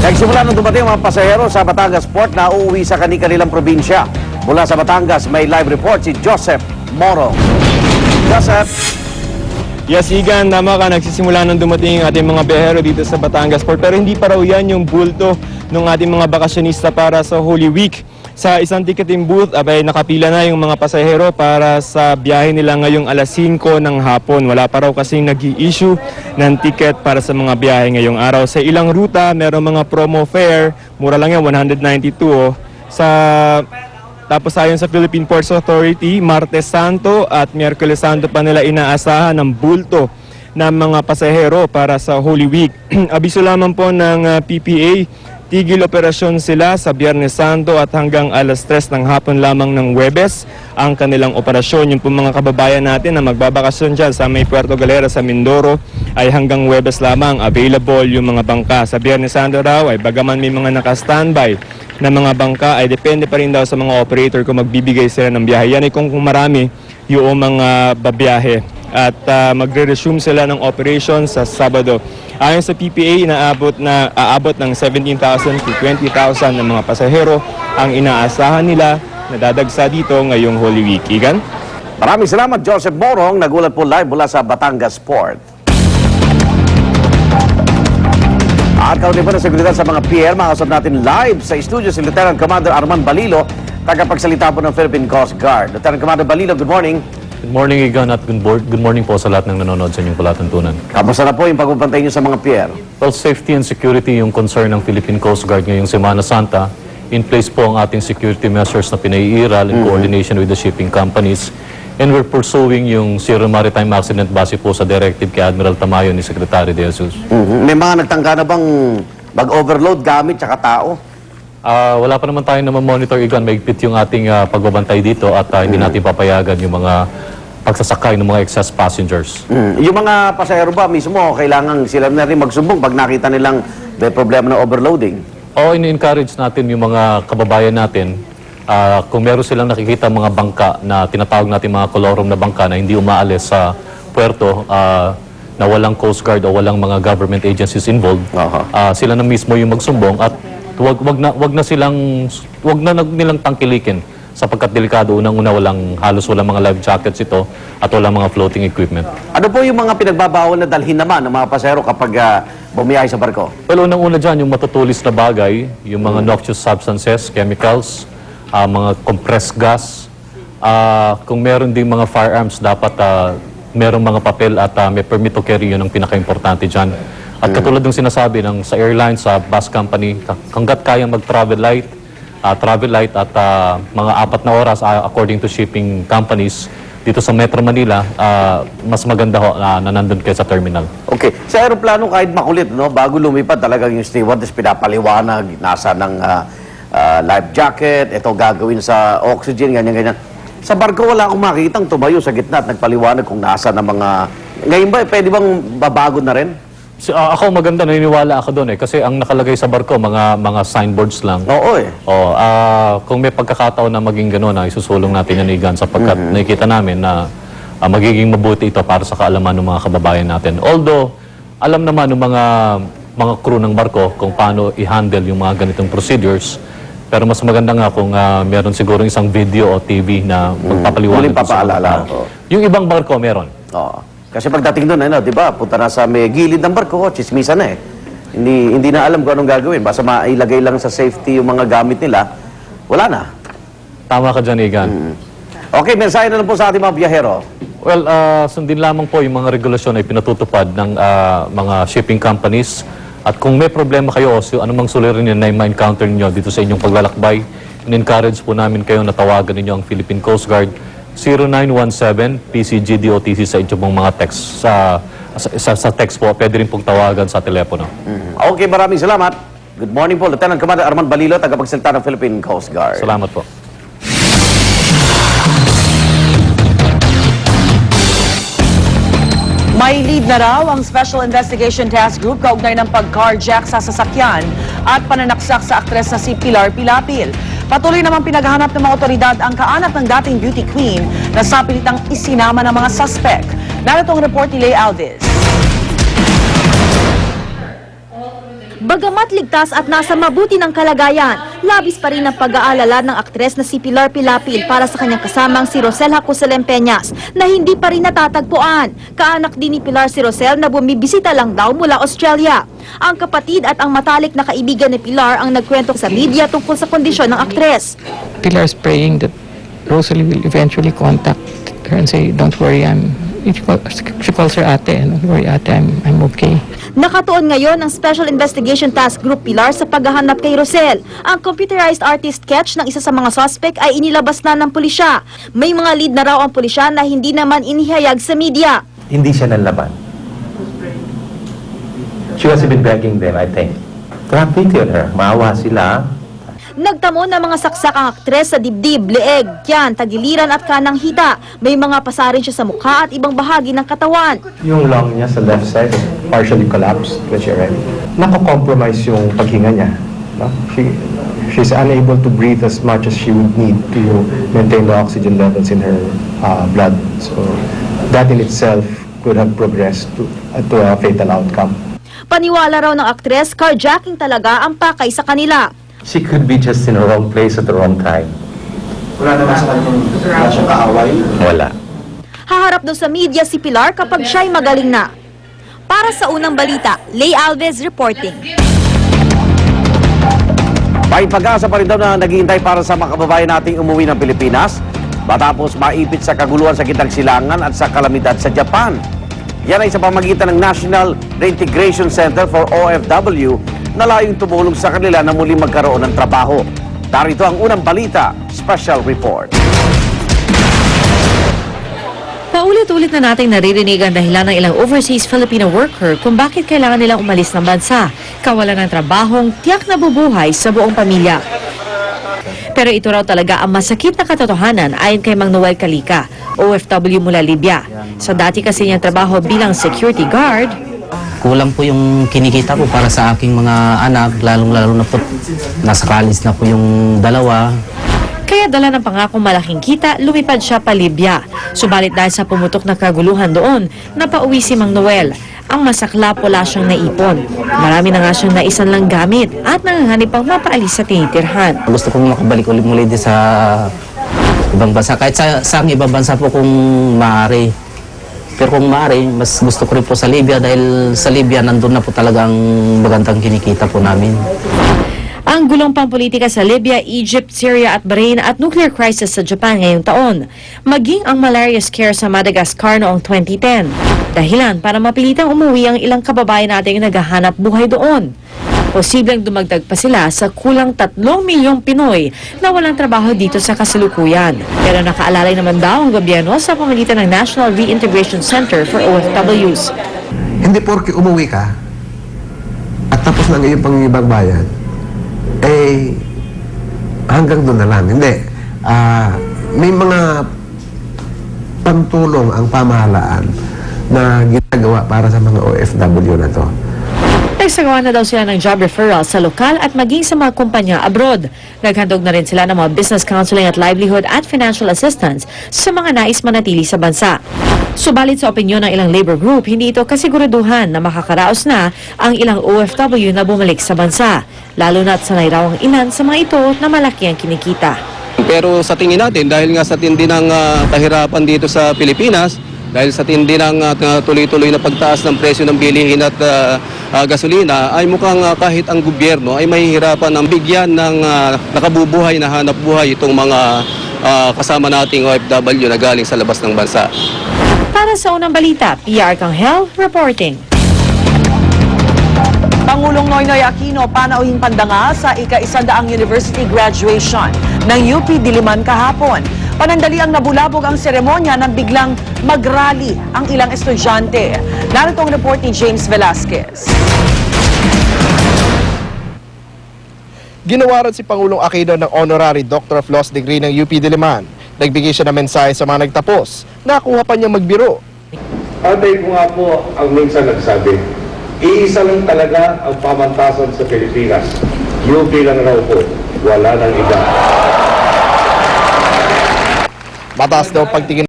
Nagsimula nung dumating ang mga pasahero sa Batangas Port na uuwi sa kanilang probinsya. Mula sa Batangas, may live report si Joseph Moro. Joseph! Yes, Igan, tama ka. Nagsisimula nung dumating ang ating mga biyahero dito sa Batangas Port. Pero hindi pa raw yan yung bulto ng ating mga bakasyonista para sa Holy Week. Sa isang ticketing booth, abay nakapila na yung mga pasahero para sa biyahe nila ngayong alas 5 ng hapon. Wala pa raw kasing nag-i-issue ng ticket para sa mga biyahe ngayong araw. Sa ilang ruta, merong mga promo fare. Mura lang yan, 192. Tapos ayon sa Philippine Ports Authority, Martes Santo at Miyerkules Santo pa nila inaasahan ng bulto ng mga pasahero para sa Holy Week. Abiso lamang po ng PPA, tigil operasyon sila sa Biyernes Santo at hanggang alas 3 ng hapon lamang ng Huwebes ang kanilang operasyon. Yung po mga kababayan natin na magbabakasyon dyan sa may Puerto Galera sa Mindoro ay hanggang Huwebes lamang available yung mga bangka. Sa Biyernes Santo raw ay bagaman may mga naka-standby na mga bangka ay depende pa rin daw sa mga operator kung magbibigay sila ng biyahe. Yan ay kung marami yung mga babiyahe at magre-resume sila ng operation sa Sabado. Ayon sa PPA, aabot ng 17,000 to 20,000 ng mga pasahero ang inaasahan nila na dadagsa dito ngayong Holy Week. Igan? Maraming salamat, Joseph Morong. Nagulat po live mula sa Batangas Port. At kaunti po na seguridad sa mga PR, makasap natin live sa studio si Lieutenant Commander Arman Balilo, tagapagsalita po ng Philippine Coast Guard. Lieutenant Commander Balilo, good morning. Good morning, Igan, at good morning po sa lahat ng nanonood sa inyong palatuntunan. Kamusta na po yung pagbabantay niyo sa mga PR? Well, safety and security yung concern ng Philippine Coast Guard ngayong Semana Santa. In place po ang ating security measures na pinaiiral in coordination with the shipping companies. And we're pursuing yung Zero Maritime Accident base po sa directive kay Admiral Tamayo ni Secretary De Jesus. May mga nagtangka na bang mag-overload gamit tsaka tao? Wala pa naman tayo na monitor, Igan. Maigpit yung ating pagbabantay dito at hindi natin papayagan yung mga pagsasakay ng mga excess passengers. Yung mga pasahero ba mismo, kailangan sila na rin magsumbong pag nakita nilang may problema ng overloading? Oo, ini-encourage natin yung mga kababayan natin. Kung meron silang nakikita mga bangka na tinatawag natin mga kolorom na bangka na hindi umaalis sa puerto, na walang Coast Guard o walang mga government agencies involved, sila na mismo yung magsumbong at wag na nilang tangkilikin sapagkat delikado. Unang-una, halos walang mga life jackets ito at walang mga floating equipment. Ano po yung mga pinagbabawal na dalhin naman ng mga pasahero kapag bumiyahe sa barko? Well, unang-una dyan, yung matutulis na bagay, yung mga noxious substances, chemicals, mga compressed gas. Kung meron ding mga firearms, dapat merong mga papel at may permit to carry, yun ang pinaka-importante dyan. At katulad ng sinasabi sa airlines, sa bus company, hanggat kayang mag-travel light at mga 4 na oras according to shipping companies dito sa Metro Manila, mas maganda ho na nandun kayo sa terminal. Okay. Sa aeroplano, kahit makulit, no, bago lumipad talagang yung stewardess pinapaliwanag, nasa ng life jacket, ito gagawin sa oxygen, ganyan-ganyan. Sa barko, wala akong makitang tumayo sa gitna at nagpaliwanag kung nasa ng mga... Ngayon ba, pwede bang babago na rin? Ako maganda, naniniwala ako doon kasi ang nakalagay sa barko, mga signboards lang. Oo eh. Kung may pagkakataon na maging gano'n, isusulong natin yan, Igan, sapagkat nakikita namin na magiging mabuti ito para sa kaalaman ng mga kababayan natin. Although, alam naman ng mga crew ng barko kung paano i-handle yung mga ganitong procedures, pero mas maganda nga kung meron siguro isang video o TV na magpapaliwanag. Muling papaalala. Yung ibang barko, meron. Oo. Kasi pagdating doon, di ba, punta na sa may gilid ng barko, chismisan na eh. Hindi na alam kung anong gagawin. Basta mailagay lang sa safety yung mga gamit nila, wala na. Tama ka dyan, Igan. Okay, mensahe na lang po sa ating mga biyahero. Well, sundin lamang po yung mga regulasyon ay pinatutupad ng mga shipping companies. At kung may problema kayo o anumang suliranin na ma-encounter ninyo dito sa inyong paglalakbay, in-encourage po namin kayo na tawagan ninyo ang Philippine Coast Guard 0917 PCGDOTC sa inyong mga text. Sa text po, pwede rin pong tawagan sa telepono. Okay, maraming salamat. Good morning po, Lieutenant Commander Arman Balilo, tagapagsalita ng Philippine Coast Guard. Salamat po. May lead na raw ang Special Investigation Task Group kaugnay ng pag-carjack sa sasakyan at pananaksak sa aktres na si Pilar Pilapil. Patuloy namang pinaghahanap ng mga otoridad ang kaanap ng dating beauty queen na sapilitang isinama ng mga suspect. Narito ang report ni Lay Aldiz. Bagamat ligtas at nasa mabuti ng kalagayan, labis pa rin ang pag-aalala ng aktres na si Pilar Pilapil para sa kanyang kasamang si Rosel Hacusalem Peñas na hindi pa rin natatagpuan. Kaanak din ni Pilar si Rosel na bumibisita lang daw mula Australia. Ang kapatid at ang matalik na kaibigan ni Pilar ang nagkwento sa media tungkol sa kondisyon ng aktres. Pilar's praying that Rosalie will eventually contact her and say, "Don't worry, she calls her ate, "Don't worry, ate, I'm okay." Nakatuon ngayon ang Special Investigation Task Group Pilar sa paghahanap kay Rosel. Ang computerized artist sketch ng isa sa mga suspect ay inilabas na ng pulisya. May mga lead na raw ang pulisya na hindi naman inihayag sa media. Hindi siya nanlaban. She was even begging them, I think, to have pity on her. Maawa sila. Nagtamo ng mga saksak ang aktres sa dibdib, leeg, tiyan, tagiliran at kanang hita. May mga pasa rin siya sa mukha at ibang bahagi ng katawan. Yung lung niya sa left side partially collapsed when she arrived. Nako-compromise yung paghinga niya. No? She's unable to breathe as much as she would need to maintain the oxygen levels in her blood. So that in itself could have progressed to a fatal outcome. Paniwala raw ng aktres, carjacking talaga ang pakay sa kanila. She could be just in the wrong place at the wrong time. Wala naman sa kanyang wala siyang kaaway. Wala. Haharap daw sa media si Pilar kapag siya'y magaling na. Para sa unang balita, Lay Alves reporting. May pag-asa pa rin daw na naghihintay para sa mga kababayan nating umuwi ng Pilipinas matapos maipit sa kaguluhan sa Gitnang Silangan at sa kalamidad sa Japan. Yan ay sa pamagitan ng National Reintegration Center for OFW na layong tumulong sa kanila na muli magkaroon ng trabaho. Darito ang unang balita, special report. Paulit-ulit na nating naririnig ang dahilan ng ilang overseas Filipino worker kung bakit kailangan nilang umalis ng bansa. Kawalan ng trabahong tiyak na bubuhay sa buong pamilya. Pero ito raw talaga ang masakit na katotohanan ayon kay Mang Noel Calica, OFW mula Libya. Sa dati kasi niyang trabaho bilang security guard, kulang po yung kinikita ko para sa aking mga anak, lalong-lalo na po nasa college na po yung dalawa. kaya dala ng pangakong malaking kita, lumipad siya pa Libya. Subalit dahil sa pumutok na kaguluhan doon, napauwi si Mang Noel. Ang masaklap wala siyang naipon. Marami na nga siyang naisan lang gamit at nanganganib pang mapaalis sa tinitirhan. Gusto kong makabalik ulit muli din sa ibang bansa. Kahit sa ibang bansa po kung maaari. Pero kung maaari, mas gusto ko rin po sa Libya dahil sa Libya nandun na po talagang magandang kinikita po namin. Ang gulong pampolitika sa Libya, Egypt, Syria at Bahrain at nuclear crisis sa Japan ngayong taon. Maging ang malaria scare sa Madagascar noong 2010. Dahilan para mapilitang umuwi ang ilang kababayan nating naghahanap buhay doon. Posibleng dumagdag pa sila sa kulang 3 milyong Pinoy na walang trabaho dito sa kasalukuyan. Pero nakaalalay naman daw ang gobyerno sa pamamagitan ng National Reintegration Center for OFWs. Hindi porke umuwi ka at tapos na ang iyong pangingibang bayan, eh hanggang doon na lang. Hindi. May mga pantulong ang pamahalaan na ginagawa para sa mga OFW na to. Nagsagawa na daw sila ng job referral sa lokal at maging sa mga kumpanya abroad. Naghandog na rin sila ng mga business counseling at livelihood at financial assistance sa mga nais manatili sa bansa. Subalit sa opinyon ng ilang labor group, hindi ito kasiguraduhan na makakaraos na ang ilang OFW na bumalik sa bansa. Lalo na't sanay raw ang ilan sa mga ito na malaki ang kinikita. Pero sa tingin natin, dahil nga sa tindi ng kahirapan dito sa Pilipinas, dahil sa tindi ng tuloy-tuloy na pagtaas ng presyo ng bilihin at gasolina, ay mukhang kahit ang gobyerno ay mahihirapan ng bigyan ng nakabubuhay na hanap buhay itong mga kasama nating OFW na galing sa labas ng bansa. Para sa unang balita, PR Kanghel reporting. Pangulong Noynoy Aquino panauhing pandanga sa ika-100 university graduation ng UP Diliman kahapon. Panandali ang nabulabog ang seremonya nang biglang mag-rally ang ilang estudyante. Narito ang report ni James Velasquez. Ginawaran si Pangulong Aquino ng Honorary Doctor of Laws degree ng UP Diliman. Nagbigay siya ng mensahe sa mga nagtapos. Nakuha pa niya magbiro. Tatay ko nga po ang minsan nagsabi, iisa lang talaga ang pamantasan sa Pilipinas. UP lang raw po, wala nang iba. Mataas daw pagtingin